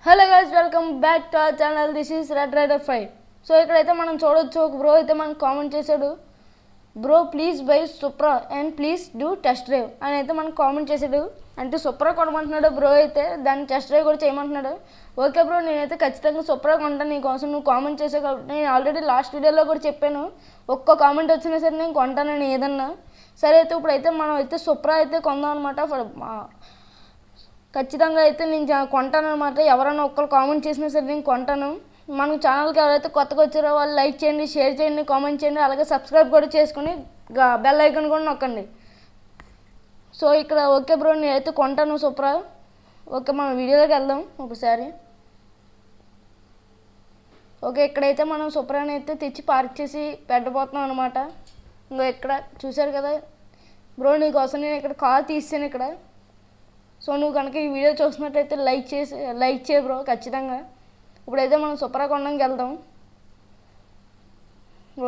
Hello guys, welcome back to our channel. This is Red Rider 5. So ఇక్కడైతే మనం చూడొచ్చు, ఒక బ్రో అయితే మనకు కామెంట్ చేశాడు, bro please buy Supra and please do test drive అని అయితే మనకు కామెంట్ చేశాడు. అంటే సుప్రా కొనమంటున్నాడు బ్రో, అయితే దాన్ని టెస్ట్ డ్రైవ్ కూడా చేయమంటున్నాడు. ఓకే బ్రో, నేనైతే ఖచ్చితంగా సుప్రా కొంటాను నీకోసం, నువ్వు కామెంట్ చేసావు కాబట్టి. నేను ఆల్రెడీ లాస్ట్ వీడియోలో కూడా చెప్పాను, ఒక్క కామెంట్ వచ్చినా సరే నేను కొంటానని ఏదన్నా సరే. అయితే ఇప్పుడైతే మనం అయితే సుప్రా అయితే కొందాం అనమాట. ఖచ్చితంగా అయితే నేను కొంటాను అనమాట. ఎవరైనా ఒక్కరు కామెంట్ చేసినా సరే నేను కొంటాను. మన ఛానల్కి ఎవరైతే కొత్తగా వచ్చారో వాళ్ళు లైక్ చేయండి, షేర్ చేయండి, కామెంట్ చేయండి, అలాగే సబ్స్క్రైబ్ కూడా చేసుకుని బెల్ ఐకాన్ కూడా నొక్కండి. సో ఇక్కడ ఓకే బ్రో, నేనైతే కొంటాను సూపరా. ఓకే, మనం వీడియోలోకి వెళ్దాం ఒకసారి. ఓకే, ఇక్కడైతే మనం సూపరాని అయితే తెచ్చి పార్క్ చేసి పెట్టబోతున్నాం అనమాట. ఇంకో ఇక్కడ చూశారు కదా బ్రో, నీకోసం నేను ఇక్కడ కార్ తీసాను ఇక్కడ. సో నువ్వు కనుక ఈ వీడియో చూసినట్టయితే లైక్ చేయ బ్రో ఖచ్చితంగా. ఇప్పుడైతే మనం సుప్రా కొనడానికి వెళ్దాం.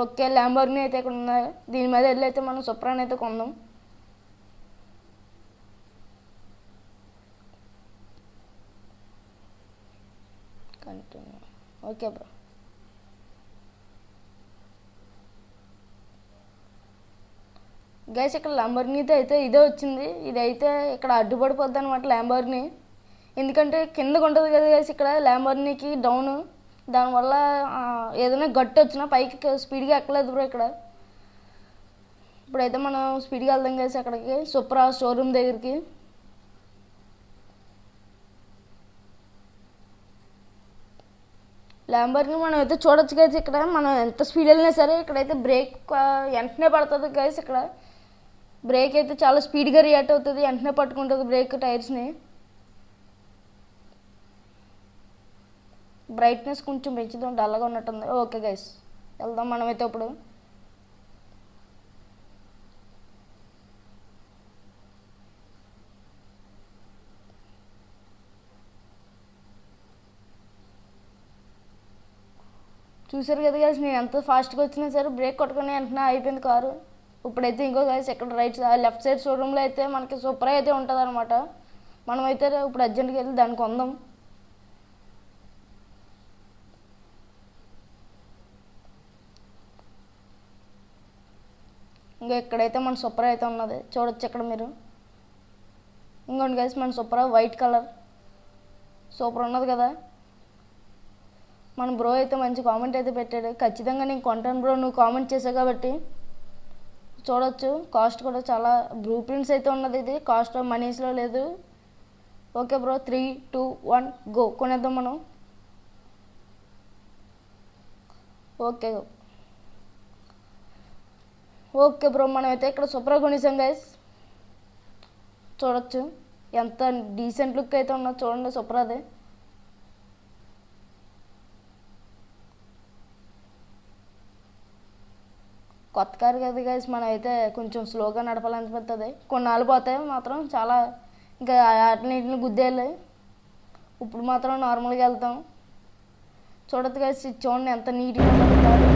ఓకే, ల్యాంబోర్గిని అయితే ఇక్కడ ఉన్నాయి, దీని మీద వెళ్ళి అయితే మనం సుప్రాని అయితే కొందాం. కంటిన్యూ. ఓకే బ్రో, గైస్ ఇక్కడ ల్యాంబోర్గిని అయితే ఇదే వచ్చింది. ఇదైతే ఇక్కడ అడ్డుపడిపోద్ది అనమాట ల్యాంబోర్గిని, ఎందుకంటే కిందకు ఉంటుంది కదా గైస్ ఇక్కడ ల్యాంబోర్గినికి డౌన్. దానివల్ల ఏదైనా గట్టి వచ్చినా పైకి స్పీడ్గా ఎక్కలేదు బ్రో ఇక్కడ. ఇప్పుడైతే మనం స్పీడ్గా వెళ్దాం గైస్ అక్కడికి, సుప్రా షోరూమ్ దగ్గరికి. ల్యాంబోర్గిని మనం అయితే చూడొచ్చు గైస్ ఇక్కడ. మనం ఎంత స్పీడ్ వెళ్ళినా సరే ఇక్కడైతే బ్రేక్ వెంటనే పడుతుంది గైస్. ఇక్కడ బ్రేక్ అయితే చాలా స్పీడ్గా రియాక్ట్ అవుతుంది, వెంటనే పట్టుకుంటుంది బ్రేక్ టైర్స్ని. బ్రైట్నెస్ కొంచెం పెంచుదాం, డల్గా ఉన్నట్టుంది. ఓకే గైస్, వెళ్దాం మనమైతే ఇప్పుడు. చూసారు కదా గైస్, నేను ఎంత ఫాస్ట్గా వచ్చినా సరే బ్రేక్ కొట్టుకుని వెంటనే అయిపోయింది కారు. ఇప్పుడైతే ఇంకో గైస్ ఇక్కడ లెఫ్ట్ సైడ్ షోరూంలో అయితే మనకి సూపర్ అయితే ఉంటుంది అనమాట. మనమైతే ఇప్పుడు అర్జెంట్గా వెళ్ళి దాన్ని కొందాం. ఇంకా ఇక్కడైతే మన సూపర్ అయితే ఉన్నది, చూడొచ్చు ఇక్కడ మీరు. ఇంకోటి గైస్ మన సూపర్ వైట్ కలర్ సూపర్ ఉన్నది కదా. మన బ్రో అయితే మంచి కామెంట్ అయితే పెట్టాడు, ఖచ్చితంగా నేను కొంటాను బ్రో, నువ్వు కామెంట్ చేసావు కాబట్టి. చూడొచ్చు కాస్ట్ కూడా చాలా బ్లూ ప్రింట్స్ అయితే ఉన్నది, ఇది కాస్ట్ మనీస్లో లేదు. ఓకే బ్రో, 3, 2, 1 గో, కొనేద్దాం మనం. ఓకే ఓకే బ్రో, మనమైతే ఇక్కడ సూపర్గా కొనేసాం గైస్. చూడొచ్చు ఎంత డీసెంట్ లుక్ అయితే ఉన్నది, చూడండి సూపర్. అది కొత్త కారు కదా గైస్, మనం అయితే కొంచెం స్లోగా నడపాలనిపిస్తుంది. కొన్నాళ్ళు పోతే మాత్రం చాలా ఇంకా వాటిని గుద్దేయాలి. ఇప్పుడు మాత్రం నార్మల్గా వెళ్తాం. చూడొచ్చు గైస్, చూడండి ఎంత నీట్గా నడుపుతారు.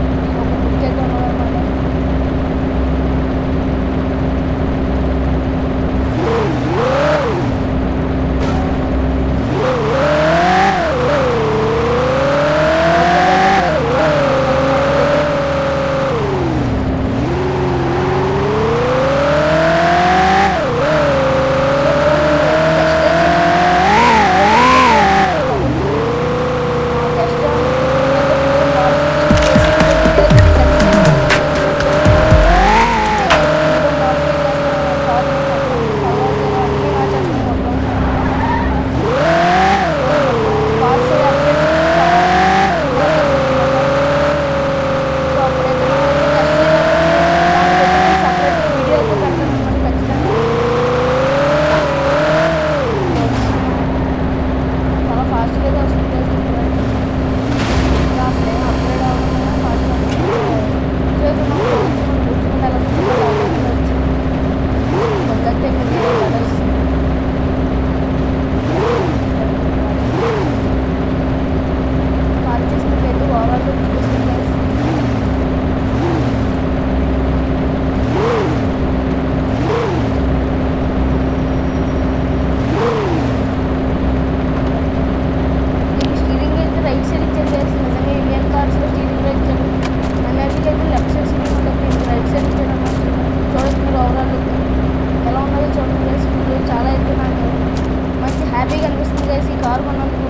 కారు కొన్నందుకు.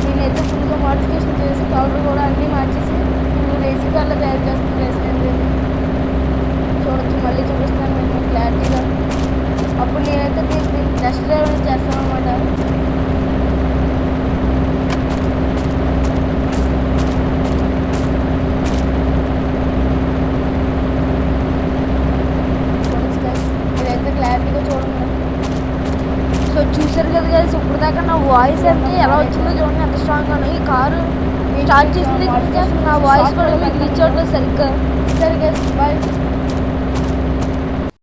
నేనైతే ఫుల్గా మోడిఫికేషన్ చేసి కలర్ కూడా అన్నీ మార్చేసి ఫుల్ రేసింగ్ కార్లో తయారు చేస్తాను రేస్ చూడొచ్చు. మళ్ళీ చూపిస్తాను మీకు క్లారిటీగా. అప్పుడు నేనైతే దీన్ని టెస్ట్ డ్రైవ్ అనేది చేస్తాను అనమాట. ఇదైతే క్లారిటీగా చూడండి. సో చూసారు కదా గైస్, ఇప్పుడు దాకా నా వాయిస్ అంటే ఎలా వచ్చిందో చూడండి, ఎంత స్ట్రాంగ్గా. ఈ కారు స్టార్ట్ చేసింది నా వాయిస్ కూడా మీకు రీచ్ అవ్వట్లేదు సరిగ్గా. సరే గైస్, బాయ్.